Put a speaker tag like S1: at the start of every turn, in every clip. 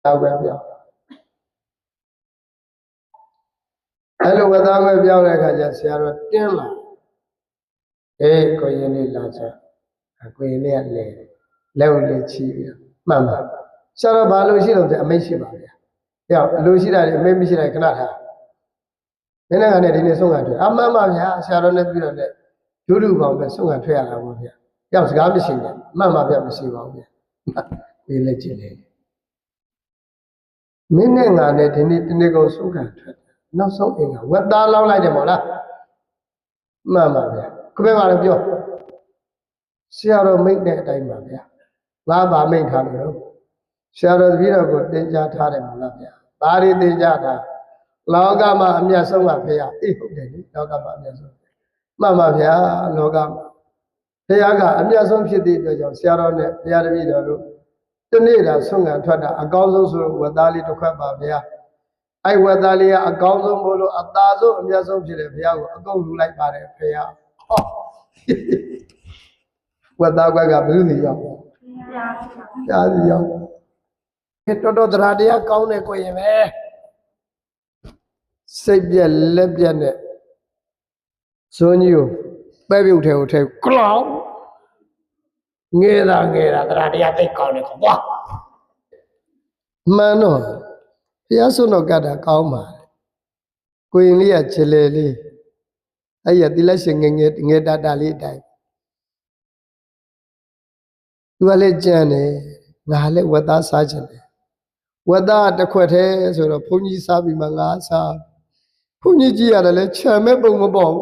S1: တော့ပဲပြောအဲ့လိုဝတ်သားပဲပြောတဲ့အခါကျဆရာတော်တင်းလာကိုရင်လေးလာချကိုရင်လေးကလက်ကိုလေးချီပြီးမှန်ပါဆရာတော်ဘာလို့ရှိလို့အမိတ်ရှိပါဗျာပြောအလိုရှိတာအမိတ်မရှိတာခဏထားမင်းနဲ့ဒီနေ့ဆုံးခံထွက်မှန်ပါဗျာဆရာတော်နဲ့ပြီးတော့လည်းဒုလူပေါင်းပဲဆုံးခံထွက်ရတာပေါ့ဗျာပြောစကားမရှိနဲ့မှန်ပါဗျာမရှိပါဘူးဗျာဒီလက်ကြည့်လေမင်းနဲ့ငါနဲ့ဒီနေ့တနေ့ကုန်ဆုံးခံထွက်နောက်ဆုံးအိမ်ကဝက်သားလောင်းလိုက်တယ်မို့လားမှန်ပါဗျာခမဲပါတော့ပြောဆရာတော်မိတ်တဲ့အတိုင်းပါဗျာငါပါမိတ်ထားလို့ဆရာတော်တပည့်တော်ကိုသင်ကြားထားတယ်မို့လားဗျာဒါတွေသင်ကြားတာလောကမှာအမြတ်ဆုံးကဖေရအေးဟုတ်တယ်လေလောကမှာအမြတ်ဆုံးမှန်ပါဗျာလောကမှာဖေရကအမြတ်ဆုံးဖြစ်တဲ့အတွက်ကြောင့်ဆရာတော်နဲ့ဘုရားတပည့်တော်တို့တနေ့တာဆုံးခံထွက်တာအကောင်းဆုံးဆိုဝက်သားလေးတစ်ခွက်ပါဗျာအဲ့ဝက်သားလေးကအကောင်းဆုံးမို့လို့အသာဆုံးအမြတ်ဆုံးဖြစ်တဲ့ဘုရားကိုအကုန်လူလိုက်ပါတယ်ဖေရဟောဝက်သားကွက်ကဘယ်လိုစီရောက်ရှားစီရောက်တော်တရားတရားကောင်းတဲ့ကိုရင်ပဲစိတ်ပြက်လက်ပြက်နဲ့ဇွန်းကြီးကိုပဲပြုတ်ထဲကိုထဲကလောင်ငဲတာတရားတရားသိကောင်းတယ်ကွာမှန်တော့ဘုရားဆုံးတော်ကတာကောင်းပါကိုရင်လေးကခြေလေလေးအဲ့ရတိလက်ရှင်ငယ်တာလေးအတိုင်းသူကလည်းကြံတယ်ငါလည်းဝက်သားစားခြင်းတယ်ဝက်သားတစ်ခွက်သေးဆိုတော့ဘုန်းကြီးစားပြီးမှငါစားဘုန်းကြီးကြည့်ရတယ်လေခြံမဲ့ပုံမပေါ့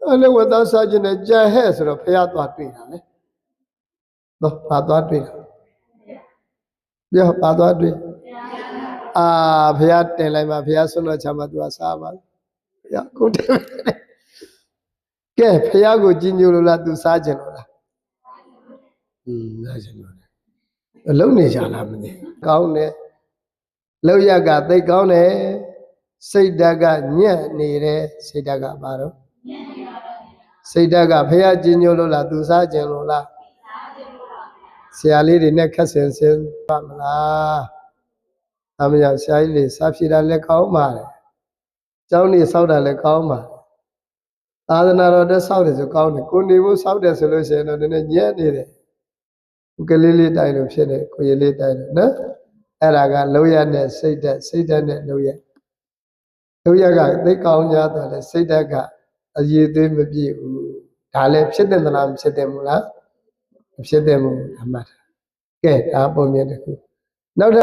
S1: အဲ့လေဝက်သားစားခြင်းနဲ့ကြံဟဲ့ဆိုတော့ဖះသွားတွေ့တာလေတော့ဘာသွားတွေ့တာပြောဘာသွားတွေ့ဖះတင်လိုက်မှဖះဆွတ်တော့ချမှာသူကစားပါဖះကိုတယ်ကဲဖះကိုကြီးညိုလို့လားသူစားခြင်းလို့လားစားခြင်းလို့အလုံးနေကြလားမသိကောင်းတယ်လောက်ရကသိကောင်းတယ်စိတ်ဓာတ်ကညံ့နေတယ်စိတ်ဓာတ်ကဘာတော့စိတ်ဓာတ်ကဖះကြီးညိုလို့လားသူစားခြင်းလို့လားဆရာလေးတွေနဲ့ခက်ဆင်ပါမလားအမရဆရာကြီးလေးစားဖြေတာလည်းကောင်းပါတယ်ကျောင်းနေစောက်တာလည်းကောင်းပါတယ်သာသနာတော်တက်စောက်တယ်ဆိုကောင်းတယ်ကိုနေဖို့စောက်တယ်ဆိုလို့ရှိရင်တော့နည်းနည်းညံ့နေတယ်ကလေးလေးတိုင်းလို့ဖြစ်တယ်ကိုရလေးတိုင်းလို့နော်အဲ့ဒါကလောက်ရတဲ့စိတ်ဓာတ်နဲ့လောက်ရကသိကောင်းကြတော့လေစိတ်ဓာတ်ကအရည်အသွေးမပြည့်ဘူးဒါလည်းဖြစ်တယ်မလားမဖြစ်တယ်မို့လားမဖြစ်တယ်မို့အမှတ်ကဲဒါပုံမြင်တစ်ခုနောက်